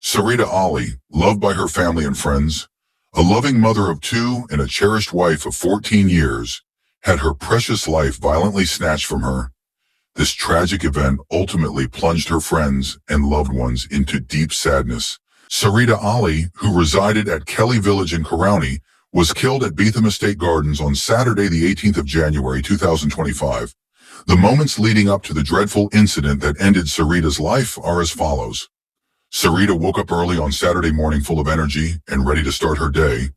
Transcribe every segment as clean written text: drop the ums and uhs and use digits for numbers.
Sahrida Ali, loved by her family and friends, a loving mother of two and a cherished wife of 14 years, had her precious life violently snatched from her. This tragic event ultimately plunged her friends and loved ones into deep sadness. Sahrida Ali, who resided at Kelly Village in Karauni, was killed at Beetham Estate Gardens on Saturday the 18th of January 2025. The moments leading up to the dreadful incident that ended Sahrida's life are as follows. Sahrida woke up early on Saturday morning full of energy and ready to start her day.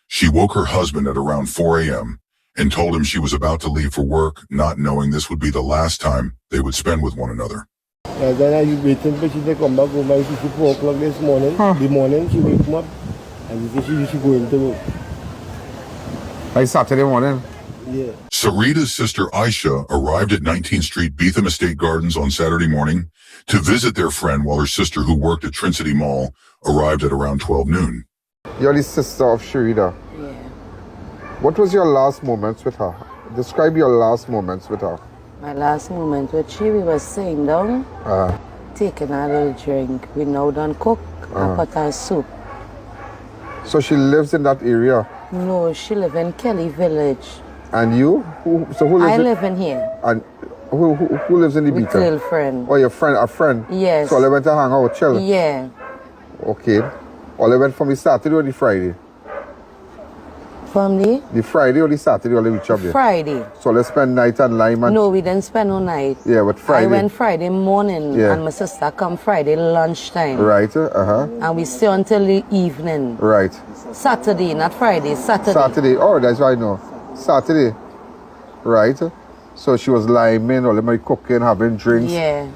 She woke her husband at around 4 a.m. and told him she was about to leave for work, not knowing this would be the last time they would spend with one another. Then I was waiting for she to come back over by 4 o'clock this morning. The morning she wake me up and she going to work. Like Saturday morning? Yeah. Sahrida's sister Aisha arrived at 19th Street Beetham Estate Gardens on Saturday morning to visit their friend while her sister, who worked at Trinity Mall, arrived at around 12 noon. You're the sister of Sahrida. Yeah. What was your last moments with her? Describe your last moments with her. My last moment with she, we was sitting down, taking a little drink. We now done cook and pot and soup. So she lives in that area? No, she live in Kelly Village. And you? Who lives I live in here. And who lives in the With Beetham? girlfriend. Oh, your friend, a friend? Yes. So they went to hang out, chill? Yeah. Okay. Or they went from the Saturday or the Friday? From The Friday or the Saturday or they reach up there? Friday. So they spend night and lime and... No, we didn't spend no night. Yeah, but Friday. I went Friday morning and my sister come Friday lunchtime. Right, And we stay until the evening. Right. Saturday, not Friday, Saturday. Saturday. Oh, that's what I know. Saturday. Right. So she was liming or maybe cooking, having drinks,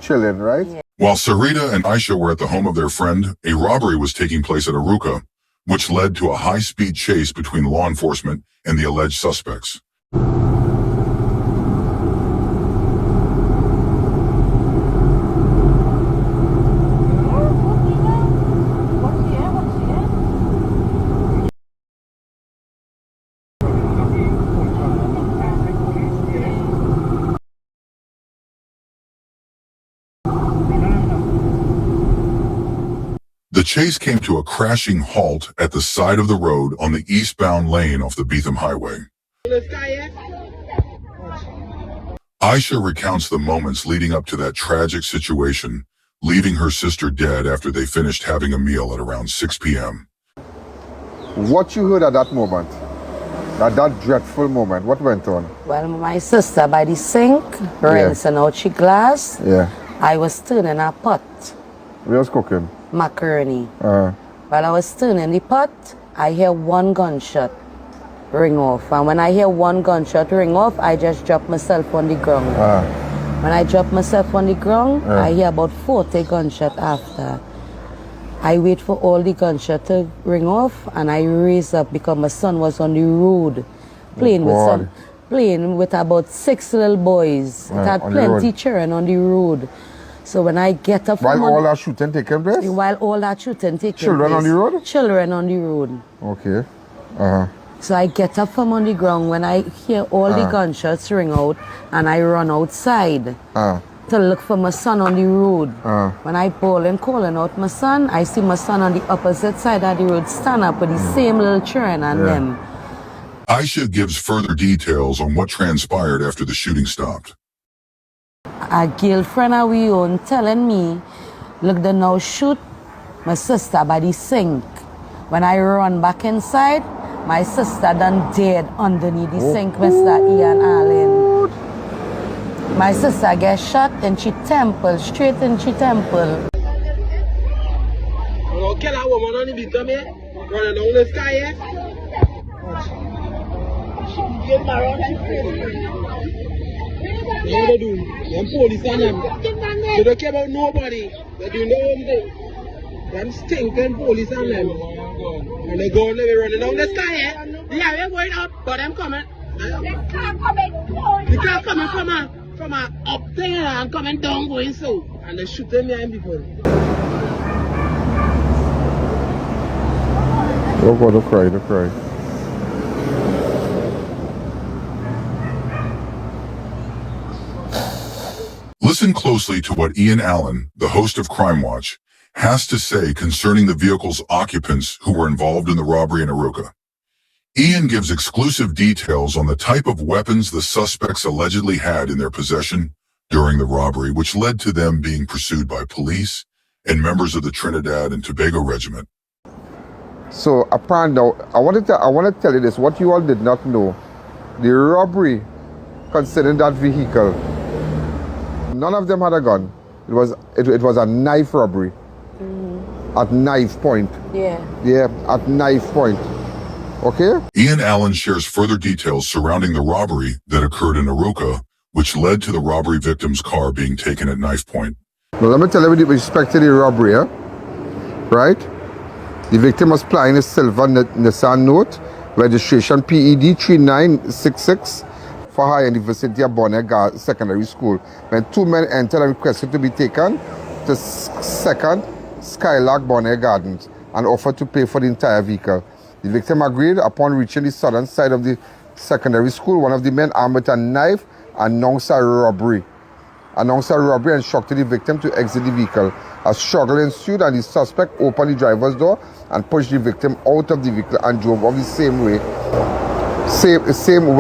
chilling, right? Yeah. While Sahrida and Aisha were at the home of their friend, a robbery was taking place at Aruca, which led to a high-speed chase between law enforcement and the alleged suspects. The chase came to a crashing halt at the side of the road on the eastbound lane off the Beetham Highway. Aisha recounts the moments leading up to that tragic situation, leaving her sister dead after they finished having a meal at around 6 p.m. What you heard at that moment? At that dreadful moment, what went on? Well, my sister by the sink, rinsing out she glass. Yeah. I was turning a pot. We was cooking? Macaroni. While I was turning the pot, I hear one gunshot ring off. And when I hear one gunshot ring off, I just drop myself on the ground. When I drop myself on the ground, I hear about 40 gunshots after. I wait for all the gunshots to ring off and I raise up because my son was on the road playing with about 6 little boys. It had plenty children on the road. So when I get up while all that shooting taking place? While all that shooting taking place. Children on the road? Children on the road. Okay. So I get up from on the ground when I hear all the gunshots ring out and I run outside to look for my son on the road. When I calling out my son, I see my son on the opposite side of the road stand up with the same little children and them. Aisha gives further details on what transpired after the shooting stopped. A girlfriend of we own telling me, look, they now shoot my sister by the sink. When I run back inside, my sister done dead underneath the sink, Mr. Ian Allen. My sister get shot in she temple, straight in she temple. You kill a woman on the Beetham here, running down the sky here. She get married and crazy. What they do? Them police and them. They don't care about nobody. They do their own thing. Them stinking police and them. And they go and they be running down the sky here. Yeah, we're going up, but them coming. The car coming from a up there and coming down going so. And they shoot them behind people. Oh God, don't cry, don't cry. Listen closely to what Ian Allen, the host of Crime Watch, has to say concerning the vehicle's occupants who were involved in the robbery in Aruca. Ian gives exclusive details on the type of weapons the suspects allegedly had in their possession during the robbery, which led to them being pursued by police and members of the Trinidad and Tobago Regiment. So, apparently, I want to tell you this, what you all did not know. The robbery concerning that vehicle, none of them had a gun. It was a knife robbery. At knife point. Yeah, at knife point. Okay? Ian Allen shares further details surrounding the robbery that occurred in Aruca, which led to the robbery victim's car being taken at knife point. Now, let me tell you with respect to the robbery, right? The victim was flying a silver Nissan Note, registration PED 3966, for hire in the vicinity of Bonnet Secondary School, when two men entered and requested to be taken to second Skylark Bonnet Gardens and offered to pay for the entire vehicle. The victim agreed. Upon reaching the southern side of the secondary school, one of the men armed with a knife announced a robbery and instructed the victim to exit the vehicle. A struggle ensued and the suspect opened the driver's door and pushed the victim out of the vehicle and drove off the same way, same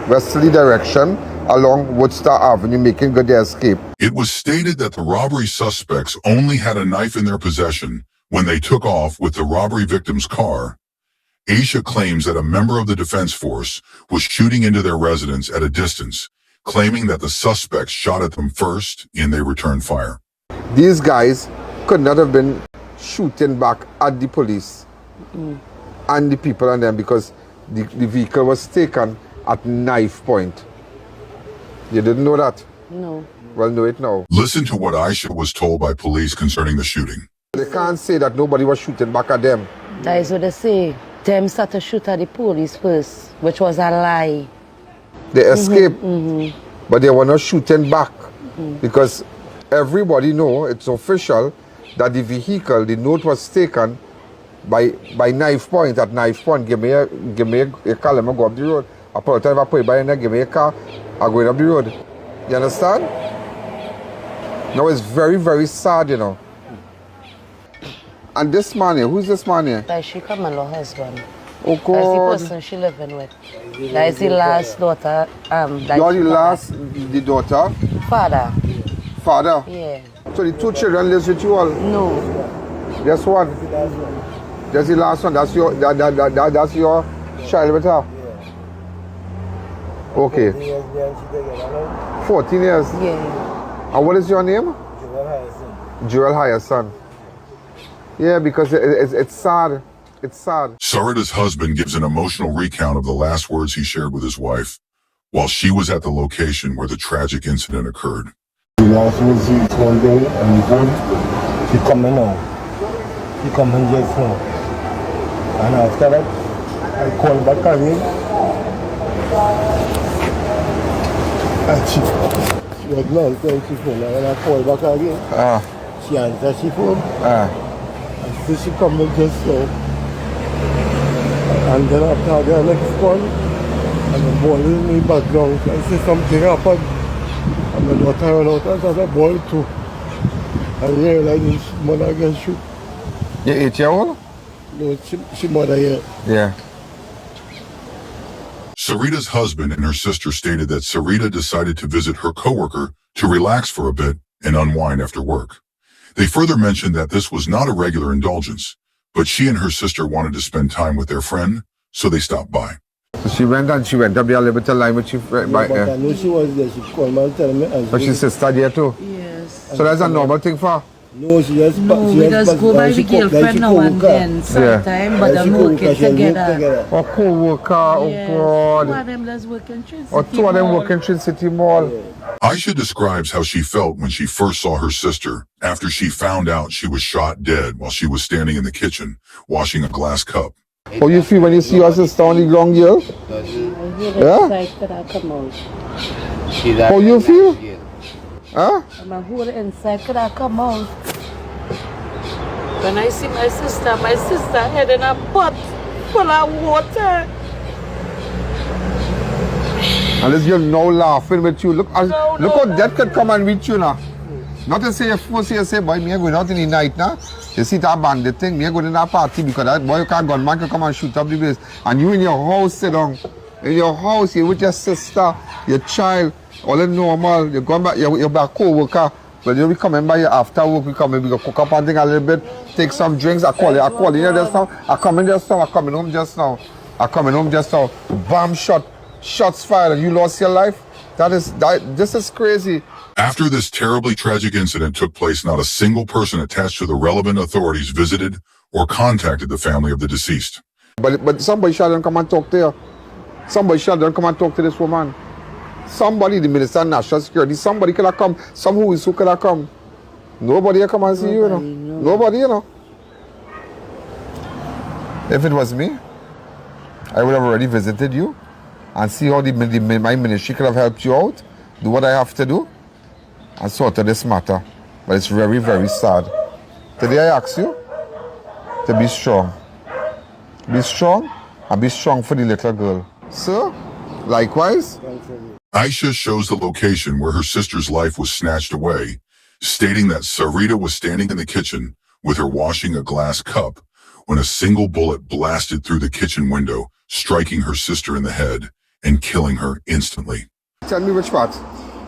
westerly direction along Woodstock Avenue, making good their escape. It was stated that the robbery suspects only had a knife in their possession when they took off with the robbery victim's car. Aisha claims that a member of the defense force was shooting into their residence at a distance, claiming that the suspects shot at them first and they returned fire. These guys could not have been shooting back at the police and the people on them because the vehicle was taken at knife point. You didn't know that? No. Well, know it now. Listen to what Aisha was told by police concerning the shooting. They can't say that nobody was shooting back at them. That is what they say. Them started to shoot at the police first, which was a lie. They escaped, but they were not shooting back because everybody know, it's official, that the vehicle, the note was taken by knife point. At knife point, give me a car, let me go up the road. I put it by and give me a car, I'm going up the road. You understand? Now it's very, very sad, you know. And this man here, who's this man here? That she come and her husband. Oh God. That's the person she living with. That is the last daughter. You're the last, the daughter? Father. Father? Yeah. So the two children lives with you all? No. Just one? That's the last one. That's your that's your child with her? Okay. 14 years? Yeah. And what is your name? Joel Hyason. Yeah, because it's sad. It's sad. Sahrida's husband gives an emotional recount of the last words he shared with his wife while she was at the location where the tragic incident occurred. The last words he told her on the phone, he coming now. He coming just now. And after that, I called back again. And she was not going to phone. And I called back again. She answered the phone. And so she coming just now. And then after the next call, and the boy in the background, I see something happened. And my daughter ran out and saw the boy too. And realized his mother get shoot. You're 8 years old? No, she mother here. Yeah. Sahrida's husband and her sister stated that Sahrida decided to visit her coworker to relax for a bit and unwind after work. They further mentioned that this was not a regular indulgence, but she and her sister wanted to spend time with their friend, so they stopped by. So she went up there a little bit of line with your friend. Yeah, but I know she was there. She called me and tell me. But she's sister there too? Yes. So that's a normal thing for her? No, she just... We just go by the girlfriend now and then, sometime, but I'm working together. Or co-worker, Yes. oh God. Two of them just working Trinidad. Or two of them working Trinidad City Mall. Aisha describes how she felt when she first saw her sister after she found out she was shot dead while she was standing in the kitchen washing a glass cup. How you feel when you see your sister on the ground, girl? Yeah? How you feel? Huh? My whole inside could have come out. When I see my sister head in a pot full of water. And this girl now laughing with you. Look how No. death could come and meet you now. Not to say you force you say, boy, me going out in the night now. You see that bandit thing, me going in that party because that boy can't gunman can come and shoot up the place. And you in your house sit down. In your house, you with your sister, your child, all the normal, you go back, your back co-worker. But you be coming by you after work, we come and we go cook up and thing a little bit, take some drinks, I call you here just now, I coming home just now. Bam shot, shots fired and you lost your life. This is crazy. After this terribly tragic incident took place, not a single person attached to the relevant authorities visited or contacted the family of the deceased. But somebody should come and talk to you. Somebody should come and talk to this woman. Somebody, the Minister of National Security, somebody could have come. Some who could have come. Nobody will come and see you, you know. Nobody, you know. If it was me, I would have already visited you and see how my ministry could have helped you out, do what I have to do, and sort of this matter. But it's very, very sad. Today I ask you to be strong. Be strong and be strong for the little girl. Sir, likewise. Aisha shows the location where her sister's life was snatched away, stating that Sahrida was standing in the kitchen with her washing a glass cup when a single bullet blasted through the kitchen window, striking her sister in the head and killing her instantly. Tell me which part.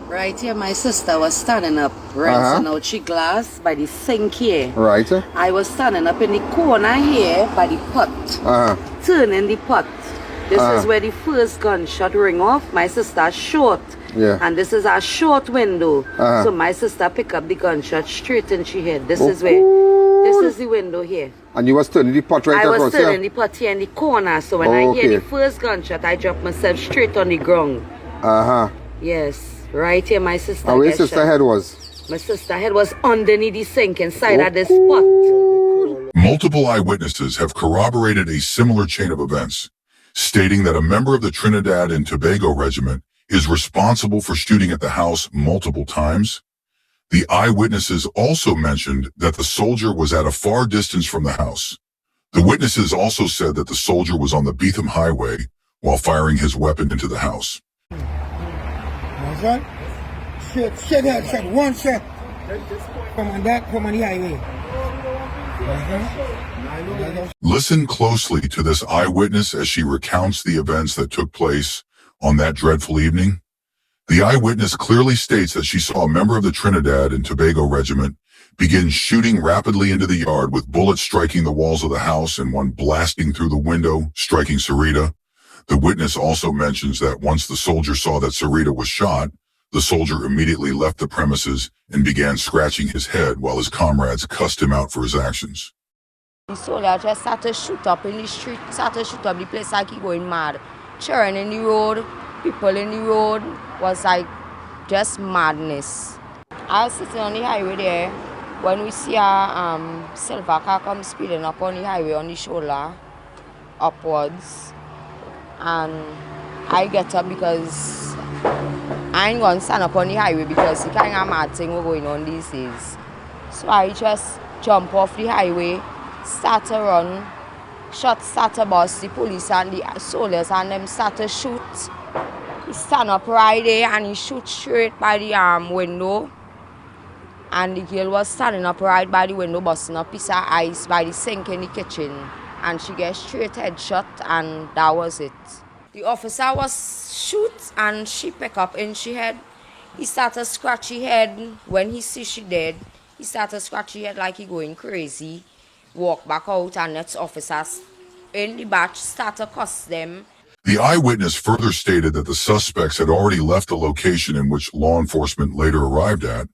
Right here, my sister was standing up, rinsing out she glass by the sink here. Right. I was standing up in the corner here by the pot, turning the pot. This is where the first gunshot ring off. My sister short, and this is our short window. So my sister pick up the gunshot straight in she head. This is where, this is the window here. And you was turning the pot right across here? I was turning the pot here in the corner. So when I hear the first gunshot, I drop myself straight on the ground. Yes, right here my sister. And where your sister's head was? My sister's head was underneath the sink inside of this pot. Multiple eyewitnesses have corroborated a similar chain of events, stating that a member of the Trinidad and Tobago Regiment is responsible for shooting at the house multiple times. The eyewitnesses also mentioned that the soldier was at a far distance from the house. The witnesses also said that the soldier was on the Beetham Highway while firing his weapon into the house. Shot, one shot. Come on the highway. Listen closely to this eyewitness as she recounts the events that took place on that dreadful evening. The eyewitness clearly states that she saw a member of the Trinidad and Tobago Regiment begin shooting rapidly into the yard with bullets striking the walls of the house and one blasting through the window, striking Sahrida. The witness also mentions that once the soldier saw that Sahrida was shot, the soldier immediately left the premises and began scratching his head while his comrades cussed him out for his actions. The soldier just started to shoot up in the street, started to shoot up the place like he going mad. Children in the road, people in the road, was like just madness. I was sitting on the highway there when we see a silver car come speeding up on the highway on the shoulder, upwards. And I get up because I ain't gonna stand up on the highway because the kind of mad thing we're going on these days. So I just jump off the highway, start to run, shots start to bust, the police and the soldiers and them start to shoot. He stand up right there and he shoot straight by the window. And the girl was standing up right by the window, busting a piece of ice by the sink in the kitchen. And she gets straight headshot and that was it. The officer was shoot and she pick up in she head. He started scratch her head. When he see she dead, he started scratch her head like he going crazy. Walk back out and next officers in the batch start to cuss them. The eyewitness further stated that the suspects had already left the location in which law enforcement later arrived at.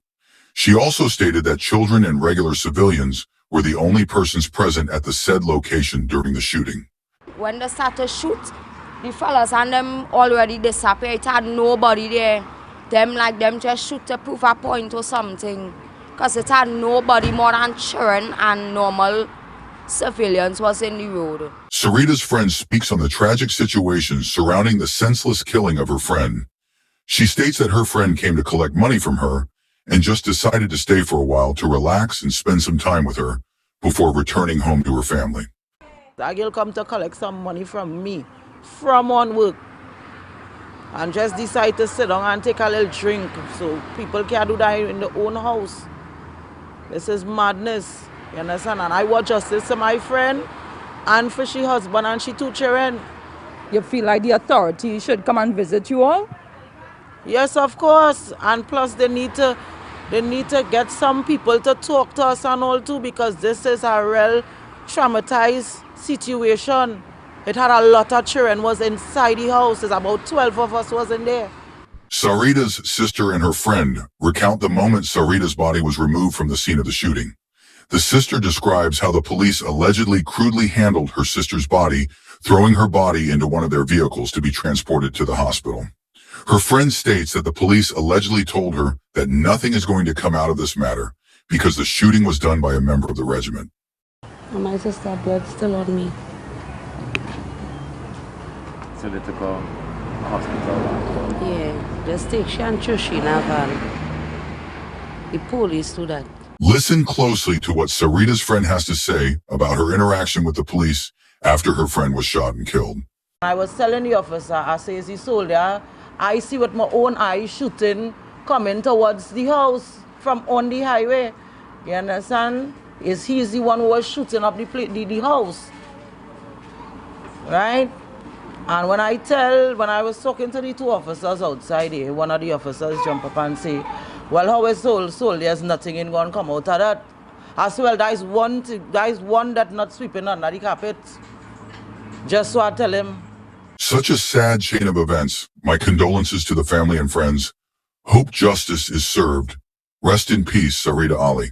She also stated that children and regular civilians were the only persons present at the said location during the shooting. When they start to shoot, the fellas and them already disappeared. It had nobody there. Them just shoot to prove a point or something. Because it had nobody more than children and normal civilians was in the road. Sahrida's friend speaks on the tragic situation surrounding the senseless killing of her friend. She states that her friend came to collect money from her and just decided to stay for a while to relax and spend some time with her before returning home to her family. That girl come to collect some money from me, from on work, and just decide to sit down and take a little drink. So people can do that in their own house. This is madness. You understand? And I want justice to my friend and for she husband and she 2 children. You feel like the authority should come and visit you all? Yes, of course. And plus they need to get some people to talk to us and all too, because this is a real traumatized situation. It had a lot of children was inside the house. There's about 12 of us was in there. Sahrida's sister and her friend recount the moment Sahrida's body was removed from the scene of the shooting. The sister describes how the police allegedly crudely handled her sister's body, throwing her body into one of their vehicles to be transported to the hospital. Her friend states that the police allegedly told her that nothing is going to come out of this matter because the shooting was done by a member of the regiment. And my sister's blood still on me. So they took her to hospital? Yeah, just take she and Chushi in a van. The police do that. Listen closely to what Sahrida's friend has to say about her interaction with the police after her friend was shot and killed. I was telling the officer, I says the soldier, I see with my own eyes shooting coming towards the house from on the highway. You understand? He's the one who was shooting up the house. Right? And when I was talking to the 2 officers outside here, one of the officers jump up and say, well, how is soul? There's nothing in going to come out of that. As well, there's one that not sweeping under the carpet. Just so I tell him. Such a sad chain of events. My condolences to the family and friends. Hope justice is served. Rest in peace, Sahrida Ali.